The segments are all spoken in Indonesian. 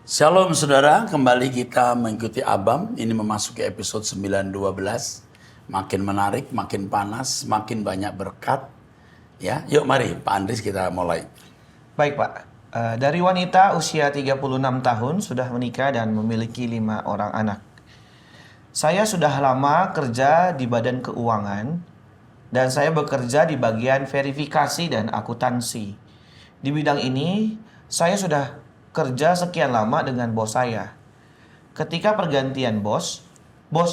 Shalom saudara, kembali kita mengikuti Abam. Ini memasuki episode 912. Makin menarik, makin panas, makin banyak berkat. Ya, yuk mari Pak Andris kita mulai. Baik Pak, dari wanita usia 36 tahun sudah menikah dan memiliki 5 orang anak. Saya sudah lama kerja di Badan Keuangan dan saya bekerja di bagian verifikasi dan akuntansi. Di bidang ini, saya sudah kerja sekian lama dengan bos saya. Ketika pergantian bos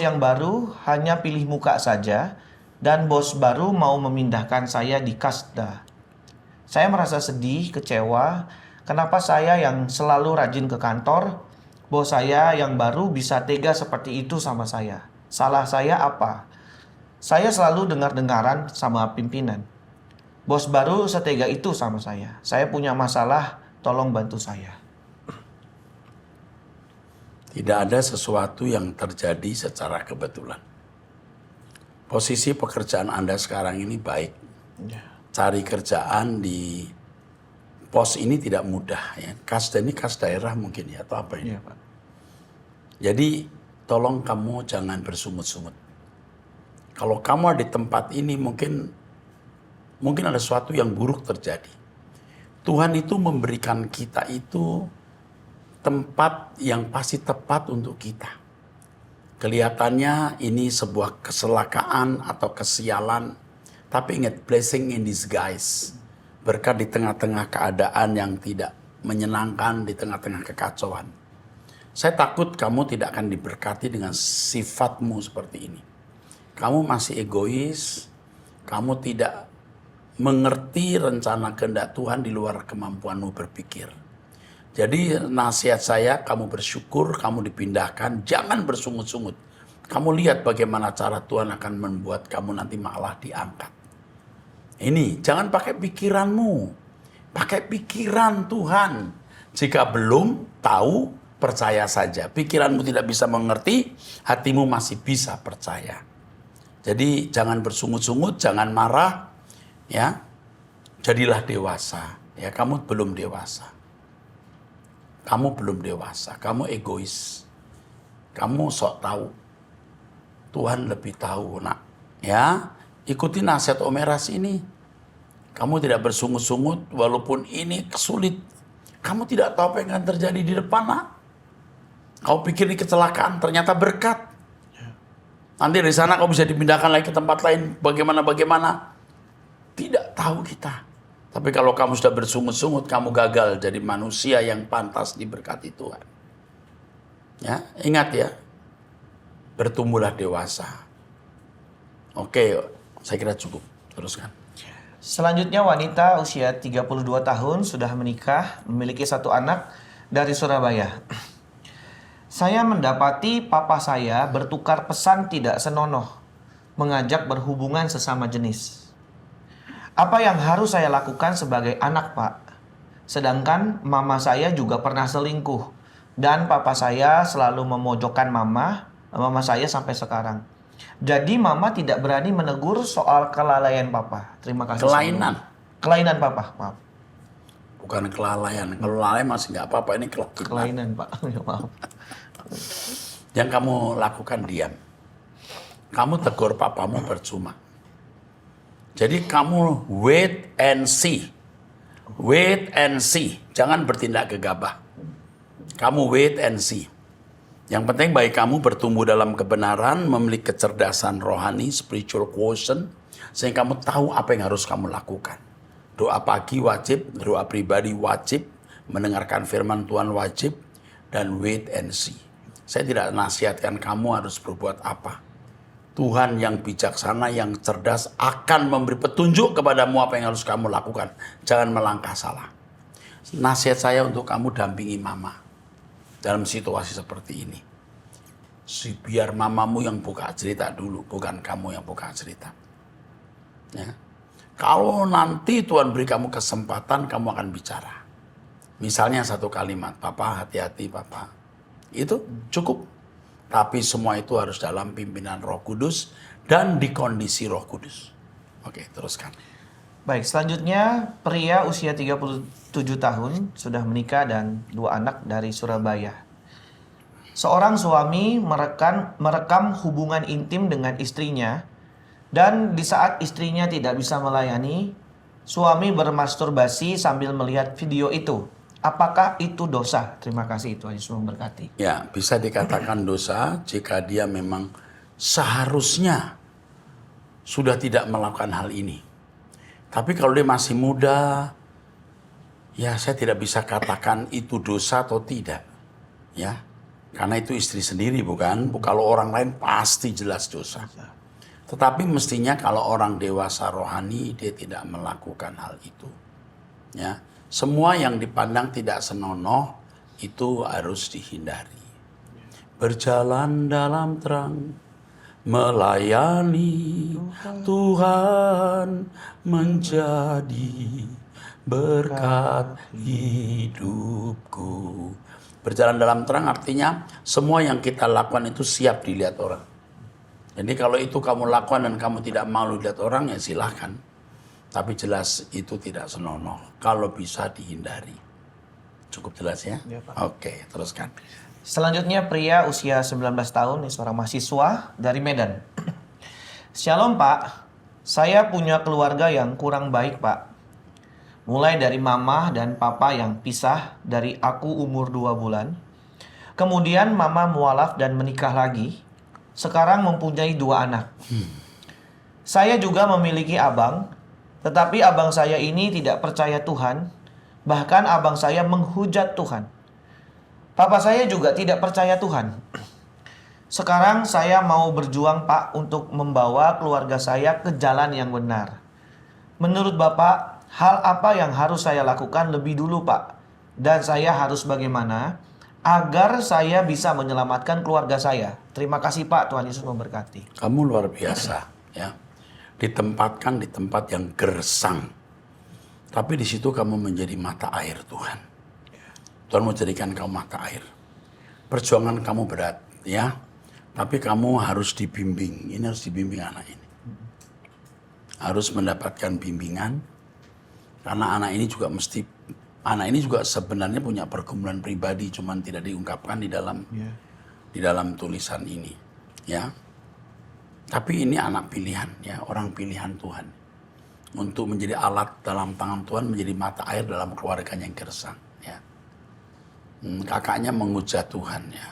yang baru hanya pilih muka saja dan bos baru mau memindahkan saya di Kasda. Saya merasa sedih, kecewa, kenapa saya yang selalu rajin ke kantor, bos saya yang baru bisa tega seperti itu sama saya. Salah saya apa? Saya selalu dengar-dengaran sama pimpinan. Bos baru setega itu sama saya. Saya punya masalah, tolong bantu saya. Tidak ada sesuatu yang terjadi secara kebetulan. Posisi pekerjaan Anda sekarang ini baik. Cari kerjaan di pos ini tidak mudah ya. Kasda ini kas daerah mungkin ya atau apa ini? Iya, Pak. Jadi tolong kamu jangan bersungut-sungut. Kalau kamu ada di tempat ini mungkin ada sesuatu yang buruk terjadi. Tuhan itu memberikan kita itu tempat yang pasti tepat untuk kita. Kelihatannya ini sebuah kecelakaan atau kesialan. Tapi ingat, blessing in disguise. Berkat di tengah-tengah keadaan yang tidak menyenangkan, di tengah-tengah kekacauan. Saya takut kamu tidak akan diberkati dengan sifatmu seperti ini. Kamu masih egois, kamu tidak mengerti rencana kehendak Tuhan di luar kemampuanmu berpikir. Jadi nasihat saya, kamu bersyukur, kamu dipindahkan, jangan bersungut-sungut. Kamu lihat bagaimana cara Tuhan akan membuat kamu nanti malah diangkat. Ini, jangan pakai pikiranmu. Pakai pikiran Tuhan. Jika belum tahu, percaya saja. Pikiranmu tidak bisa mengerti, hatimu masih bisa percaya. Jadi jangan bersungut-sungut, jangan marah. Ya, jadilah dewasa. Ya, kamu belum dewasa. Kamu belum dewasa, kamu egois. Kamu sok tahu. Tuhan lebih tahu, nak. Ya, ikuti nasihat Om Eras ini. Kamu tidak bersungut-sungut walaupun ini sulit. Kamu tidak tahu apa yang akan terjadi di depan, nak. Kau pikir ini kecelakaan, ternyata berkat. Nanti dari sana kau bisa dipindahkan lagi ke tempat lain, bagaimana. Tidak tahu kita. Tapi kalau kamu sudah bersungut-sungut, kamu gagal jadi manusia yang pantas diberkati Tuhan. Ya, ingat ya. Bertumbuhlah dewasa. Oke, saya kira cukup. Teruskan. Selanjutnya wanita usia 32 tahun sudah menikah, memiliki 1 anak dari Surabaya. Saya mendapati papa saya bertukar pesan tidak senonoh, mengajak berhubungan sesama jenis. Apa yang harus saya lakukan sebagai anak, Pak? Sedangkan mama saya juga pernah selingkuh. Dan papa saya selalu memojokkan mama saya sampai sekarang. Jadi mama tidak berani menegur soal kelalaian papa. Terima kasih. Kelainan. Kelainan papa, maaf. Bukan kelalaian. Kalau lalai masih nggak apa-apa, ini kelainan. Kelainan, Pak. Maaf. Yang kamu lakukan diam. Kamu tegur papamu percuma. Jadi kamu wait and see. Wait and see. Jangan bertindak gegabah. Kamu wait and see. Yang penting bagi kamu bertumbuh dalam kebenaran, memiliki kecerdasan rohani, spiritual quotient, sehingga kamu tahu apa yang harus kamu lakukan. Doa pagi wajib, doa pribadi wajib, mendengarkan firman Tuhan wajib, dan wait and see. Saya tidak nasihatkan kamu harus berbuat apa. Tuhan yang bijaksana, yang cerdas akan memberi petunjuk kepadamu apa yang harus kamu lakukan. Jangan melangkah salah. Nasihat saya untuk kamu dampingi mama dalam situasi seperti ini. Biar mamamu yang buka cerita dulu, bukan kamu yang buka cerita. Ya. Kalau nanti Tuhan beri kamu kesempatan, kamu akan bicara. Misalnya 1 kalimat, Papa hati-hati Papa. Itu cukup. Tapi semua itu harus dalam pimpinan Roh Kudus dan di kondisi Roh Kudus. Oke, teruskan. Baik, selanjutnya pria usia 37 tahun sudah menikah dan 2 anak dari Surabaya. Seorang suami merekam hubungan intim dengan istrinya dan di saat istrinya tidak bisa melayani, suami bermasturbasi sambil melihat video itu. Apakah itu dosa? Terima kasih, Tuhan Yesus memberkati. Ya, bisa dikatakan dosa jika dia memang seharusnya sudah tidak melakukan hal ini. Tapi kalau dia masih muda, ya saya tidak bisa katakan itu dosa atau tidak. Ya, karena itu istri sendiri bukan? Kalau orang lain pasti jelas dosa. Tetapi mestinya kalau orang dewasa rohani dia tidak melakukan hal itu. Ya, semua yang dipandang tidak senonoh itu harus dihindari. Berjalan dalam terang, melayani Tuhan menjadi berkat hidupku. Berjalan dalam terang artinya semua yang kita lakukan itu siap dilihat orang. Jadi kalau itu kamu lakukan dan kamu tidak malu dilihat orang, ya silahkan. Tapi jelas itu tidak senonoh. Kalau bisa dihindari. Cukup jelas ya? Ya, Pak. Oke, teruskan. Selanjutnya pria usia 19 tahun, ini seorang mahasiswa dari Medan. Shalom Pak, saya punya keluarga yang kurang baik Pak. Mulai dari mama dan papa yang pisah dari aku umur 2 bulan. Kemudian mama mualaf dan menikah lagi. Sekarang mempunyai 2 anak. Saya juga memiliki abang, tetapi abang saya ini tidak percaya Tuhan. Bahkan abang saya menghujat Tuhan. Papa saya juga tidak percaya Tuhan. Sekarang saya mau berjuang Pak untuk membawa keluarga saya ke jalan yang benar. Menurut Bapak, hal apa yang harus saya lakukan lebih dulu Pak? Dan saya harus bagaimana agar saya bisa menyelamatkan keluarga saya? Terima kasih Pak, Tuhan Yesus memberkati. Kamu luar biasa ya. Ditempatkan di tempat yang gersang. Tapi di situ kamu menjadi mata air Tuhan. Tuhan mau jadikan kamu mata air. Perjuangan kamu berat ya. Tapi kamu harus dibimbing. Ini harus dibimbing anak ini. Harus mendapatkan bimbingan. Karena anak ini juga sebenarnya punya pergumulan pribadi, cuman tidak diungkapkan di dalam tulisan ini, ya. Tapi ini anak pilihan, ya, orang pilihan Tuhan untuk menjadi alat dalam tangan Tuhan, menjadi mata air dalam keluarganya yang gersang, ya. Kakaknya menghujat Tuhan, ya.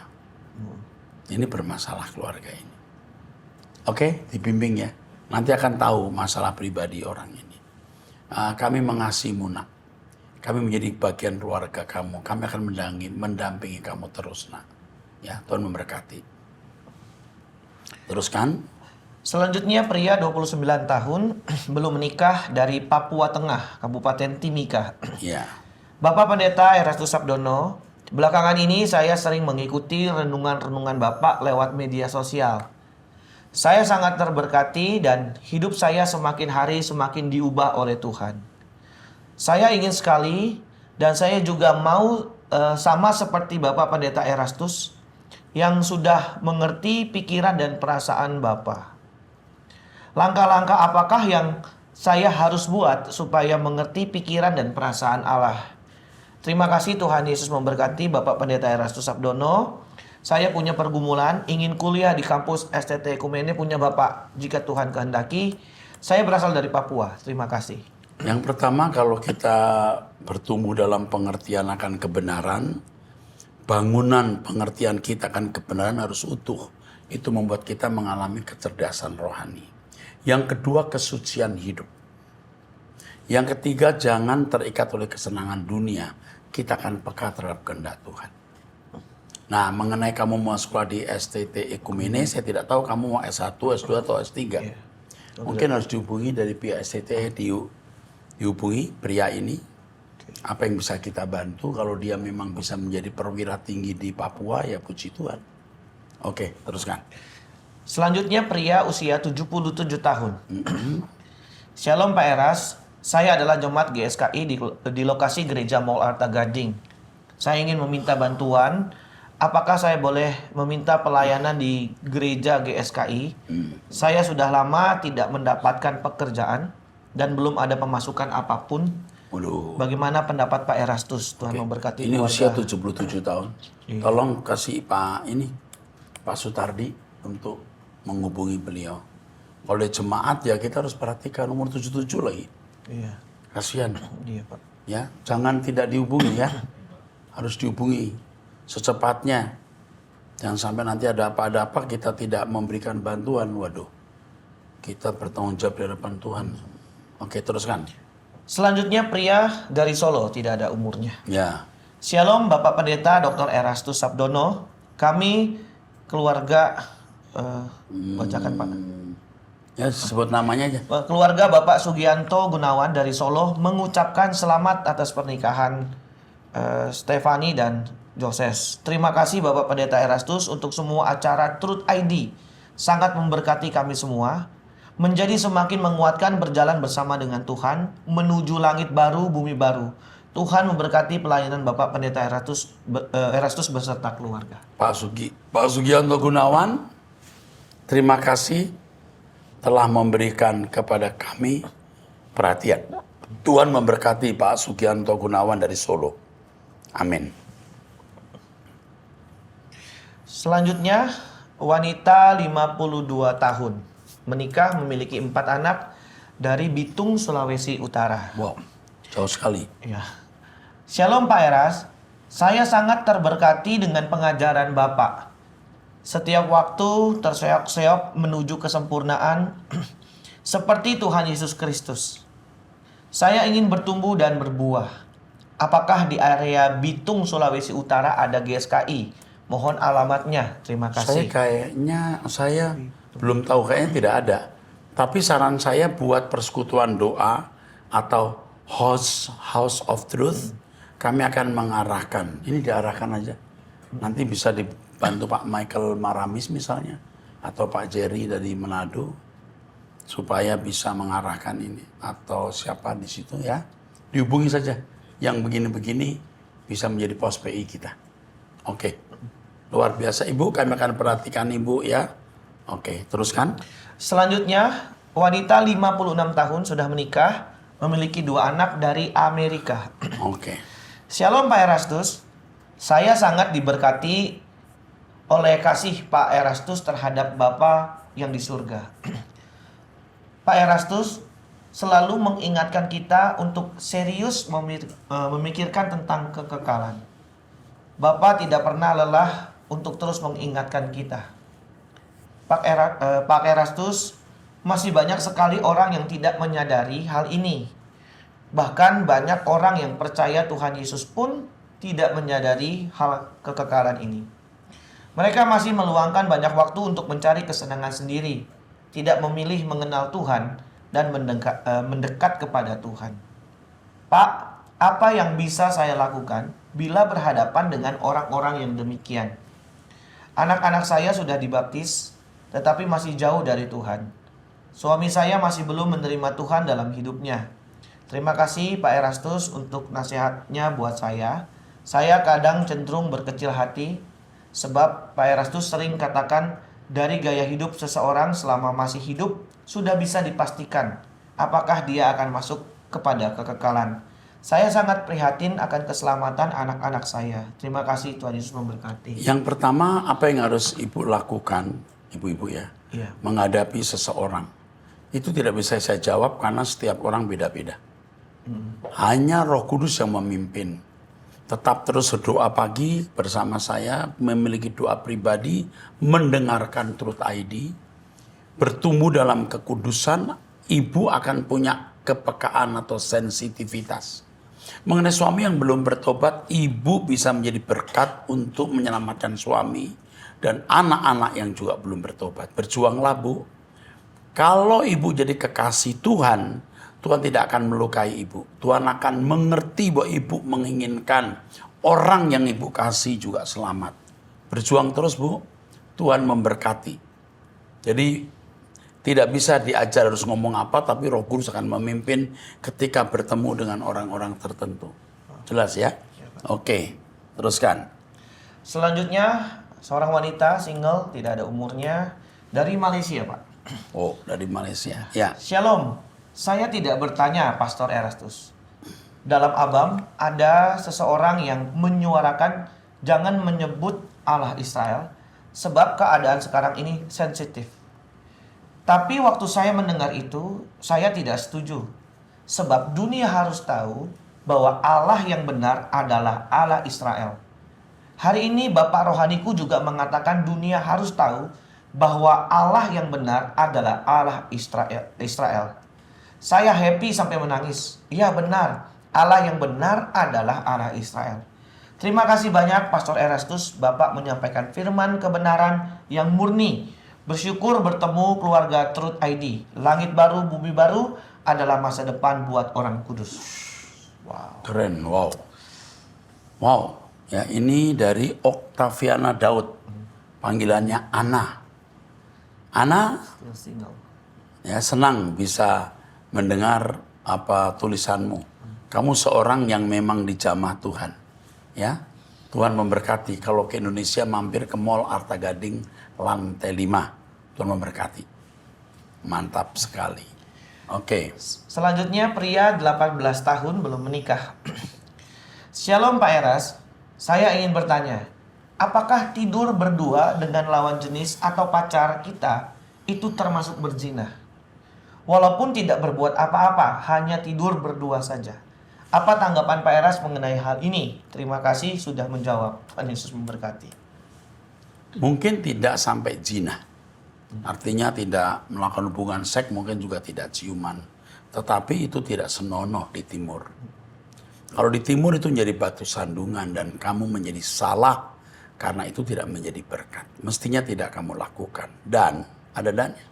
Ini bermasalah keluarga ini. Oke, dibimbing ya. Nanti akan tahu masalah pribadi orang ini. Kami mengasihimu nak. Kami menjadi bagian keluarga kamu. Kami akan mendampingi kamu terus nak. Ya, Tuhan memberkati. Teruskan. Selanjutnya pria 29 tahun belum menikah dari Papua Tengah, Kabupaten Timika. Ya. Bapak Pendeta Erastus Sabdono, belakangan ini saya sering mengikuti renungan-renungan Bapak lewat media sosial. Saya sangat terberkati dan hidup saya semakin hari semakin diubah oleh Tuhan. Saya ingin sekali dan saya juga mau sama seperti Bapak Pendeta Erastus yang sudah mengerti pikiran dan perasaan Bapak. Langkah-langkah apakah yang saya harus buat supaya mengerti pikiran dan perasaan Allah? Terima kasih Tuhan Yesus memberkati Bapak Pendeta Erastus Sabdono. Saya punya pergumulan, ingin kuliah di kampus STT Ekumene punya Bapak. Jika Tuhan kehendaki, saya berasal dari Papua. Terima kasih. Yang pertama, kalau kita bertumbuh dalam pengertian akan kebenaran, bangunan pengertian kita akan kebenaran harus utuh. Itu membuat kita mengalami kecerdasan rohani. Yang kedua, kesucian hidup. Yang ketiga, jangan terikat oleh kesenangan dunia. Kita akan peka terhadap kehendak Tuhan. Nah, mengenai kamu mau sekolah di STT Ekumene, saya tidak tahu kamu mau S1, S2, atau S3. Yeah. Mungkin harus dihubungi dari pihak STT, dihubungi pria ini. Apa yang bisa kita bantu, kalau dia memang bisa menjadi perwira tinggi di Papua, ya puji Tuhan. Oke, teruskan. Selanjutnya pria usia 77 tahun. Shalom Pak Eras, saya adalah jemaat GSKI di lokasi Gereja Mall Arta Gading. Saya ingin meminta bantuan. Apakah saya boleh meminta pelayanan di gereja GSKI? Saya sudah lama tidak mendapatkan pekerjaan. dan belum ada pemasukan apapun. Waduh. Bagaimana pendapat Pak Erastus? Tuhan memberkati Ini usia keluarga. 77 tahun. Tolong kasih Pak Sutardi untuk menghubungi beliau. Kalau dia jemaat ya kita harus perhatikan umur 77 lagi. Iya. Kasihan. Iya, Pak. Ya, jangan tidak dihubungi ya. Harus dihubungi secepatnya. Jangan sampai nanti ada apa-apa kita tidak memberikan bantuan. Waduh. Kita bertanggung jawab di hadapan Tuhan. Oke, teruskan. Selanjutnya pria dari Solo, tidak ada umurnya. Ya. Shalom Bapak Pendeta Dr. Erastus Sabdono. Kami keluarga bacakan Pak. Ya, sebut namanya aja. Keluarga Bapak Sugianto Gunawan dari Solo mengucapkan selamat atas pernikahan Stefani dan Joses. Terima kasih Bapak Pendeta Erastus untuk semua acara Truth ID. Sangat memberkati kami semua. Menjadi semakin menguatkan berjalan bersama dengan Tuhan menuju langit baru, bumi baru. Tuhan memberkati pelayanan Bapak Pendeta Erastus beserta keluarga. Pak Sugianto Gunawan, terima kasih telah memberikan kepada kami perhatian. Tuhan memberkati Pak Sugianto Gunawan dari Solo. Amin. Selanjutnya, wanita 52 tahun. Menikah, memiliki 4 anak dari Bitung, Sulawesi Utara. Wow, jauh sekali. Ya. Shalom Pak Eras, saya sangat terberkati dengan pengajaran Bapak. Setiap waktu terseok-seok menuju kesempurnaan seperti Tuhan Yesus Kristus. Saya ingin bertumbuh dan berbuah. Apakah di area Bitung, Sulawesi Utara ada GSKI? Mohon alamatnya. Terima kasih. Saya belum tahu, kayaknya tidak ada. Tapi saran saya buat persekutuan doa atau House of Truth, kami akan mengarahkan. Ini diarahkan aja. Nanti bisa dibantu Pak Michael Maramis misalnya, atau Pak Jerry dari Manado, supaya bisa mengarahkan ini. Atau siapa di situ ya, dihubungi saja. Yang begini-begini bisa menjadi pos PI kita. Oke, luar biasa Ibu, kami akan perhatikan Ibu ya. Oke, teruskan. Selanjutnya, wanita 56 tahun sudah menikah, memiliki 2 anak dari Amerika. Oke. Shalom Pak Erastus, saya sangat diberkati oleh kasih Pak Erastus terhadap Bapa yang di surga. Pak Erastus selalu mengingatkan kita untuk serius memikirkan tentang kekekalan. Bapak tidak pernah lelah untuk terus mengingatkan kita. Pak Erastus, masih banyak sekali orang yang tidak menyadari hal ini. Bahkan banyak orang yang percaya Tuhan Yesus pun tidak menyadari hal kekekalan ini. Mereka masih meluangkan banyak waktu untuk mencari kesenangan sendiri, tidak memilih mengenal Tuhan dan mendekat kepada Tuhan. Pak, apa yang bisa saya lakukan bila berhadapan dengan orang-orang yang demikian? Anak-anak saya sudah dibaptis, tetapi masih jauh dari Tuhan. Suami saya masih belum menerima Tuhan dalam hidupnya. Terima kasih Pak Erastus untuk nasihatnya buat saya. Saya kadang cenderung berkecil hati, sebab Pak Erastus sering katakan dari gaya hidup seseorang selama masih hidup sudah bisa dipastikan apakah dia akan masuk kepada kekekalan. Saya sangat prihatin akan keselamatan anak-anak saya. Terima kasih, Tuhan Yesus memberkati. Yang pertama, apa yang harus Ibu lakukan, Ibu-ibu ya, Iya. menghadapi seseorang. Itu tidak bisa saya jawab karena setiap orang beda-beda. Hanya Roh Kudus yang memimpin. Tetap terus berdoa pagi bersama saya, memiliki doa pribadi, mendengarkan Truth ID, bertumbuh dalam kekudusan, Ibu akan punya kepekaan atau sensitivitas. Mengenai suami yang belum bertobat, Ibu bisa menjadi berkat untuk menyelamatkan suami dan anak-anak yang juga belum bertobat. Berjuanglah Bu. Kalau Ibu jadi kekasih Tuhan, Tuhan tidak akan melukai Ibu. Tuhan akan mengerti bahwa Ibu menginginkan orang yang Ibu kasih juga selamat. Berjuang terus Bu, Tuhan memberkati. Jadi tidak bisa diajar harus ngomong apa, tapi Roh Kudus akan memimpin ketika bertemu dengan orang-orang tertentu. Jelas ya? Oke, teruskan. Selanjutnya, seorang wanita single, tidak ada umurnya, dari Malaysia, Pak. Oh, dari Malaysia. Ya. Shalom. Saya tidak bertanya, Pastor Erastus. Dalam Abam ada seseorang yang menyuarakan jangan menyebut Allah Israel sebab keadaan sekarang ini sensitif. Tapi waktu saya mendengar itu, saya tidak setuju. Sebab dunia harus tahu bahwa Allah yang benar adalah Allah Israel. Hari ini Bapak rohaniku juga mengatakan dunia harus tahu bahwa Allah yang benar adalah Allah Israel. Saya happy sampai menangis. Ya benar, Allah yang benar adalah Allah Israel. Terima kasih banyak Pastor Erastus, Bapak menyampaikan firman kebenaran yang murni. Bersyukur bertemu keluarga Truth ID. Langit baru, bumi baru adalah masa depan buat orang kudus. Wow. Keren, wow. Wow, ya ini dari Octaviana Daud. Panggilannya Ana. Ana, Still single. ya senang bisa mendengar apa tulisanmu. Kamu seorang yang memang dijamah Tuhan. Ya, Tuhan memberkati. Kalau ke Indonesia mampir ke Mall Arta Gading lantai 5. Tuhan memberkati. Mantap sekali. Oke. Selanjutnya pria 18 tahun belum menikah. Shalom Pak Eras, saya ingin bertanya, apakah tidur berdua dengan lawan jenis atau pacar kita itu termasuk berzina? Walaupun tidak berbuat apa-apa, hanya tidur berdua saja. Apa tanggapan Pak Eras mengenai hal ini? Terima kasih sudah menjawab. Tuhan Yesus memberkati. Mungkin tidak sampai zina. Artinya tidak melakukan hubungan seks, mungkin juga tidak ciuman. Tetapi itu tidak senonoh di timur. Kalau di timur itu menjadi batu sandungan dan kamu menjadi salah karena itu tidak menjadi berkat. Mestinya tidak kamu lakukan. Dan, ada dannya.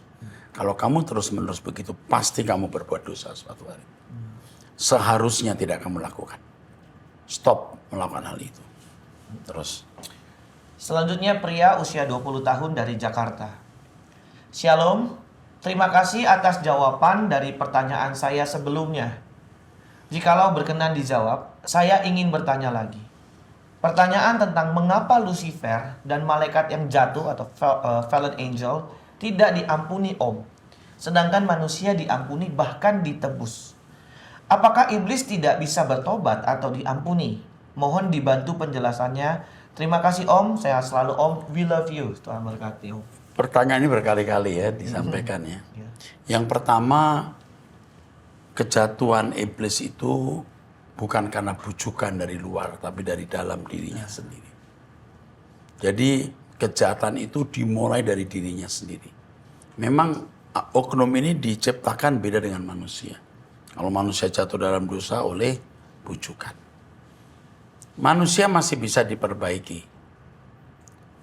Kalau kamu terus-menerus begitu, pasti kamu berbuat dosa suatu hari. Seharusnya tidak kamu lakukan. Stop melakukan hal itu. Terus. Selanjutnya pria usia 20 tahun dari Jakarta. Shalom, terima kasih atas jawaban dari pertanyaan saya sebelumnya. Jikalau berkenan dijawab, saya ingin bertanya lagi. Pertanyaan tentang mengapa Lucifer dan malaikat yang jatuh atau fallen angel tidak diampuni Om, sedangkan manusia diampuni bahkan ditebus. Apakah iblis tidak bisa bertobat atau diampuni? Mohon dibantu penjelasannya. Terima kasih Om, sehat selalu Om. We love you. Tuhan berkati Om. Pertanyaan ini berkali-kali ya disampaikan ya. Yang pertama, kejatuhan iblis itu bukan karena bujukan dari luar, tapi dari dalam dirinya sendiri. Jadi kejahatan itu dimulai dari dirinya sendiri. Memang oknum ini diciptakan beda dengan manusia. Kalau manusia jatuh dalam dosa oleh bujukan. Manusia masih bisa diperbaiki.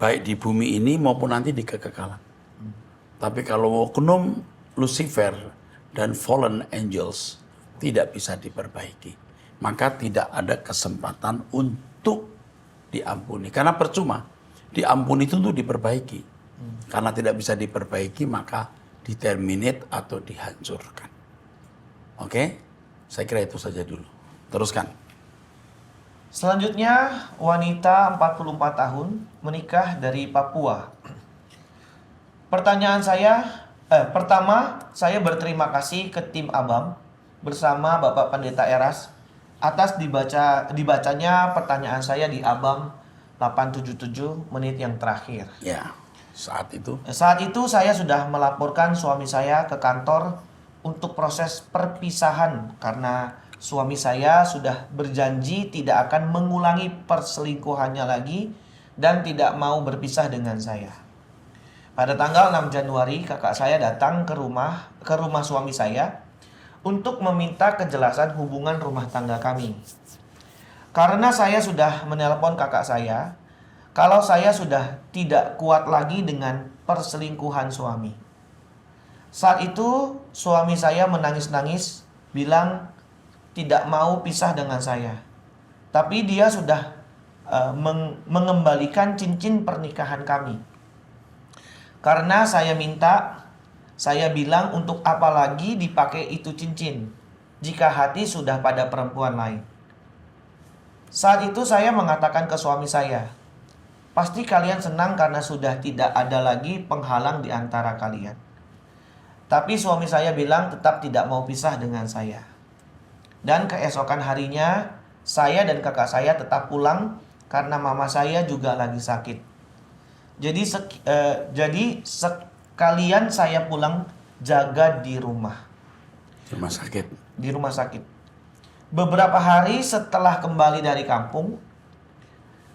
Baik di bumi ini maupun nanti di kekekalan. Tapi kalau oknum Lucifer dan fallen angels tidak bisa diperbaiki, maka tidak ada kesempatan untuk diampuni. Karena percuma, diampuni itu untuk diperbaiki. Karena tidak bisa diperbaiki, maka diterminate atau dihancurkan. Oke? Saya kira itu saja dulu. Teruskan. Selanjutnya, wanita 44 tahun menikah dari Papua. Pertanyaan pertama, saya berterima kasih ke tim Abam bersama Bapak Pendeta Eras atas dibacanya pertanyaan saya di Abam 877 menit yang terakhir. Ya, saat itu. Saat itu saya sudah melaporkan suami saya ke kantor untuk proses perpisahan karena suami saya sudah berjanji tidak akan mengulangi perselingkuhannya lagi dan tidak mau berpisah dengan saya. Pada tanggal 6 Januari, kakak saya datang ke rumah suami saya untuk meminta kejelasan hubungan rumah tangga kami. Karena saya sudah menelpon kakak saya, kalau saya sudah tidak kuat lagi dengan perselingkuhan suami. Saat itu, suami saya menangis-nangis, bilang tidak mau pisah dengan saya. Tapi dia sudah mengembalikan cincin pernikahan kami. Karena saya minta, saya bilang untuk apa lagi dipakai itu cincin jika hati sudah pada perempuan lain. Saat itu saya mengatakan ke suami saya, pasti kalian senang karena sudah tidak ada lagi penghalang di antara kalian. Tapi suami saya bilang tetap tidak mau pisah dengan saya. Dan keesokan harinya, saya dan kakak saya tetap pulang karena mama saya juga lagi sakit. Jadi sekalian saya pulang jaga di rumah. Rumah sakit. Di rumah sakit. Beberapa hari setelah kembali dari kampung,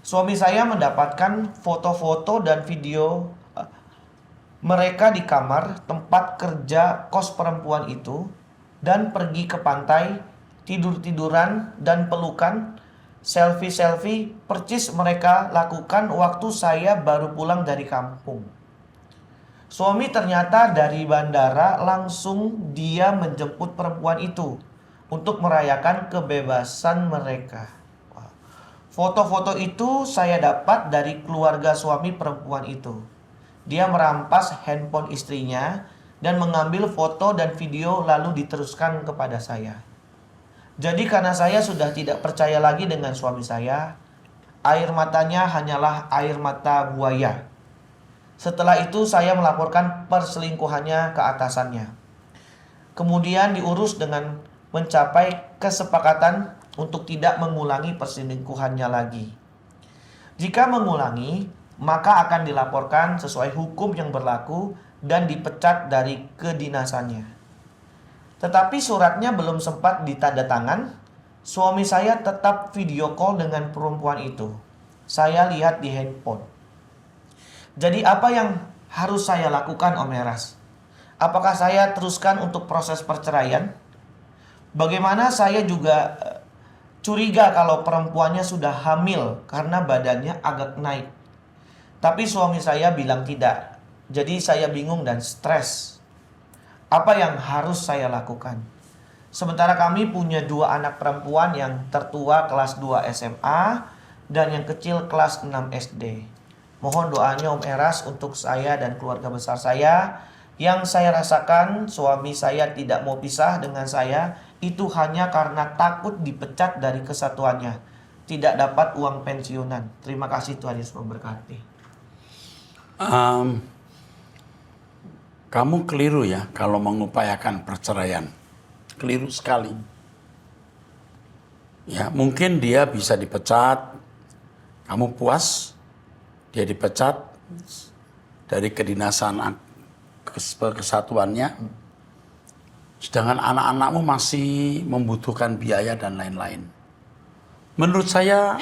suami saya mendapatkan foto-foto dan video mereka di kamar tempat kerja kos perempuan itu dan pergi ke pantai, tidur-tiduran dan pelukan, selfie-selfie percis mereka lakukan waktu saya baru pulang dari kampung. Suami ternyata dari bandara langsung dia menjemput perempuan itu untuk merayakan kebebasan mereka. Foto-foto itu saya dapat dari keluarga suami perempuan itu. Dia merampas handphone istrinya dan mengambil foto dan video lalu diteruskan kepada saya. Jadi karena saya sudah tidak percaya lagi dengan suami saya, air matanya hanyalah air mata buaya. Setelah itu saya melaporkan perselingkuhannya ke atasannya. Kemudian diurus dengan mencapai kesepakatan untuk tidak mengulangi perselingkuhannya lagi. Jika mengulangi, maka akan dilaporkan sesuai hukum yang berlaku dan dipecat dari kedinasannya. Tetapi suratnya belum sempat ditandatangan, suami saya tetap video call dengan perempuan itu. Saya lihat di handphone. Jadi apa yang harus saya lakukan, Om Heras? Apakah saya teruskan untuk proses perceraian? Bagaimana saya juga curiga kalau perempuannya sudah hamil karena badannya agak naik. Tapi suami saya bilang tidak. Jadi saya bingung dan stres. Apa yang harus saya lakukan? Sementara kami punya 2 anak perempuan, yang tertua kelas 2 SMA dan yang kecil kelas 6 SD. Mohon doanya Om Eras untuk saya dan keluarga besar saya. Yang saya rasakan suami saya tidak mau pisah dengan saya itu hanya karena takut dipecat dari kesatuannya. Tidak dapat uang pensiunan. Terima kasih, Tuhan Yesus memberkati. Kamu keliru ya kalau mengupayakan perceraian. Keliru sekali. Ya, mungkin dia bisa dipecat, kamu puas, dia dipecat dari kedinasan kesatuannya, sedangkan anak-anakmu masih membutuhkan biaya dan lain-lain. Menurut saya,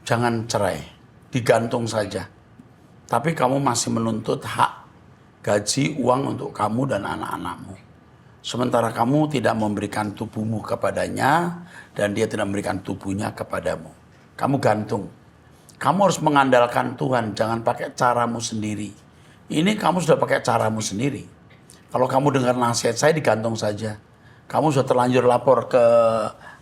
jangan cerai, digantung saja. Tapi kamu masih menuntut hak gaji, uang untuk kamu dan anak-anakmu. Sementara kamu tidak memberikan tubuhmu kepadanya dan dia tidak memberikan tubuhnya kepadamu. Kamu gantung. Kamu harus mengandalkan Tuhan, jangan pakai caramu sendiri. Ini kamu sudah pakai caramu sendiri. Kalau kamu dengar nasihat saya, digantung saja. Kamu sudah terlanjur lapor ke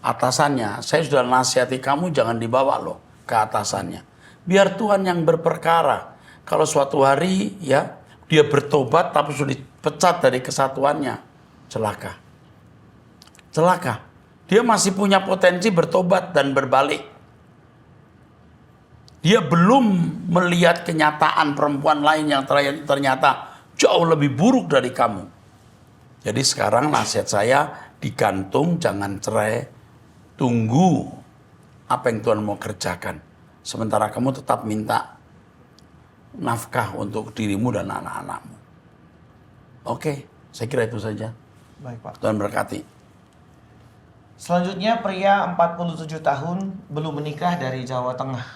atasannya. Saya sudah nasihati kamu, jangan dibawa loh ke atasannya. Biar Tuhan yang berperkara. Kalau suatu hari ya dia bertobat tapi sudah dipecat dari kesatuannya, celaka. Celaka. Dia masih punya potensi bertobat dan berbalik. Dia belum melihat kenyataan perempuan lain yang ternyata jauh lebih buruk dari kamu. Jadi sekarang nasihat saya, digantung, jangan cerai. Tunggu apa yang Tuhan mau kerjakan. Sementara kamu tetap minta nafkah untuk dirimu dan anak-anakmu. Oke, saya kira itu saja. Baik, Pak. Tuhan berkati. Selanjutnya pria 47 tahun belum menikah dari Jawa Tengah.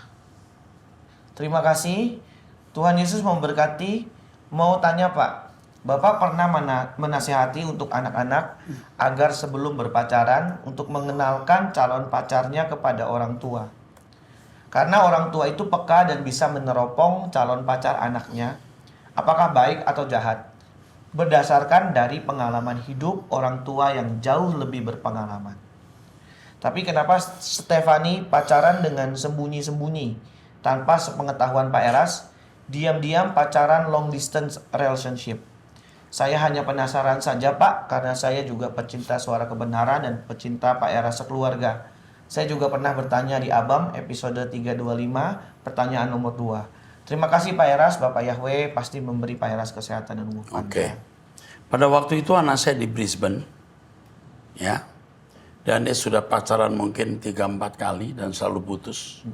Terima kasih. Tuhan Yesus memberkati. Mau tanya Pak, Bapak pernah menasihati untuk anak-anak agar sebelum berpacaran untuk mengenalkan calon pacarnya kepada orang tua. Karena orang tua itu peka dan bisa meneropong calon pacar anaknya, apakah baik atau jahat, berdasarkan dari pengalaman hidup orang tua yang jauh lebih berpengalaman. Tapi kenapa Stefani pacaran dengan sembunyi-sembunyi, tanpa sepengetahuan Pak Eras, diam-diam pacaran long distance relationship? Saya hanya penasaran saja Pak, karena saya juga pecinta suara kebenaran dan pecinta Pak Eras sekeluarga. Saya juga pernah bertanya di Abam episode 325, pertanyaan nomor 2. Terima kasih Pak Eras, Bapak Yahweh pasti memberi Pak Eras kesehatan dan umur panjang. Oke. Pada waktu itu anak saya di Brisbane, ya, dan dia sudah pacaran mungkin 3-4 kali dan selalu putus.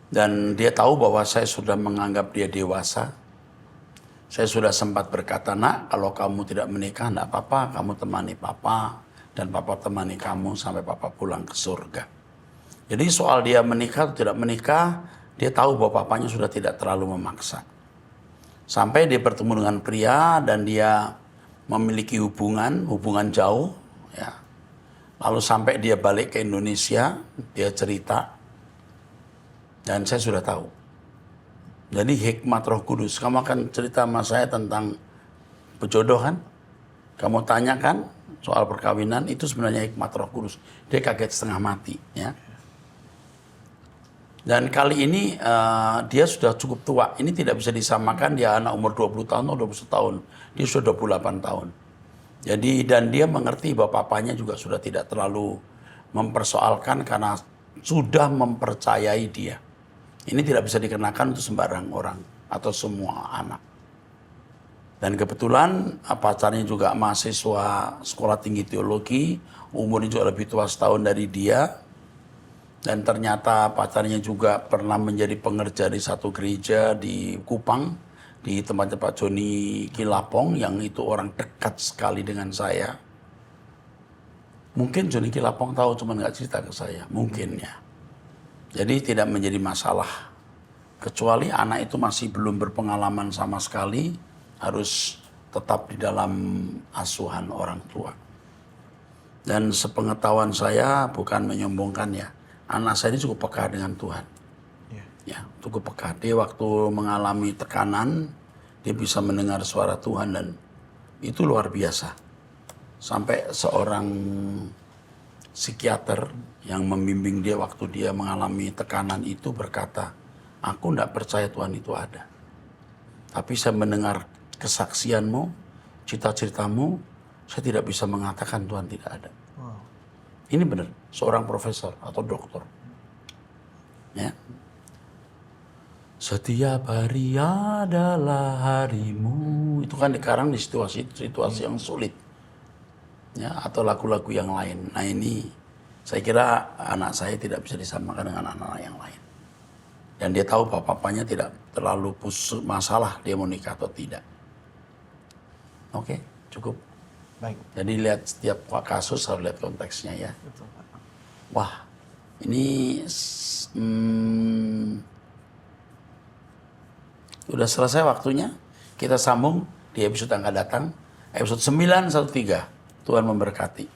Dan dia tahu bahwa saya sudah menganggap dia dewasa. Saya sudah sempat berkata, nak, kalau kamu tidak menikah, tidak apa-apa, kamu temani papa, dan papa temani kamu sampai papa pulang ke surga. Jadi soal dia menikah atau tidak menikah, dia tahu bahwa papanya sudah tidak terlalu memaksa. Sampai dia bertemu dengan pria dan dia memiliki hubungan jauh, ya. Lalu sampai dia balik ke Indonesia, dia cerita, dan saya sudah tahu. Jadi hikmat Roh Kudus, kamu akan cerita sama saya tentang perjodohan, kamu tanyakan soal perkawinan, itu sebenarnya hikmat Roh Kudus. Dia kaget setengah mati, ya. Dan kali ini dia sudah cukup tua. Ini tidak bisa disamakan dia anak umur 20 tahun atau 21 tahun. Dia sudah 28 tahun. Jadi dan dia mengerti bahwa papanya juga sudah tidak terlalu mempersoalkan karena sudah mempercayai dia. Ini tidak bisa dikenakan untuk sembarang orang atau semua anak. Dan kebetulan pacarnya juga mahasiswa sekolah tinggi teologi, umurnya juga lebih tua setahun dari dia. Dan ternyata pacarnya juga pernah menjadi pengerja di satu gereja di Kupang, di tempatnya Pak Joni Kilapong, yang itu orang dekat sekali dengan saya. Mungkin Joni Kilapong tahu, cuma nggak cerita ke saya. Mungkin ya. Jadi tidak menjadi masalah. Kecuali anak itu masih belum berpengalaman sama sekali, harus tetap di dalam asuhan orang tua. Dan sepengetahuan saya, bukan menyombongkan ya, anak saya ini cukup peka dengan Tuhan. Ya, cukup peka. Dia waktu mengalami tekanan, dia bisa mendengar suara Tuhan dan itu luar biasa. Sampai seorang psikiater yang membimbing dia waktu dia mengalami tekanan itu berkata, aku tidak percaya Tuhan itu ada. Tapi saya mendengar kesaksianmu, cita-citamu, saya tidak bisa mengatakan Tuhan tidak ada. Ini benar, seorang profesor atau dokter. Ya. Setiap hari adalah harimu. Itu kan dikarang di situasi yang sulit. Ya, atau lagu-lagu yang lain. Nah ini, saya kira anak saya tidak bisa disamakan dengan anak-anak yang lain. Dan dia tahu bahwa papanya tidak terlalu masalah dia mau nikah atau tidak. Oke, cukup. Baik. Jadi lihat setiap kasus harus lihat konteksnya ya. Betul, Pak. Wah, ini udah selesai waktunya. Kita sambung di episode yang akan datang. Episode 913. Tuhan memberkati.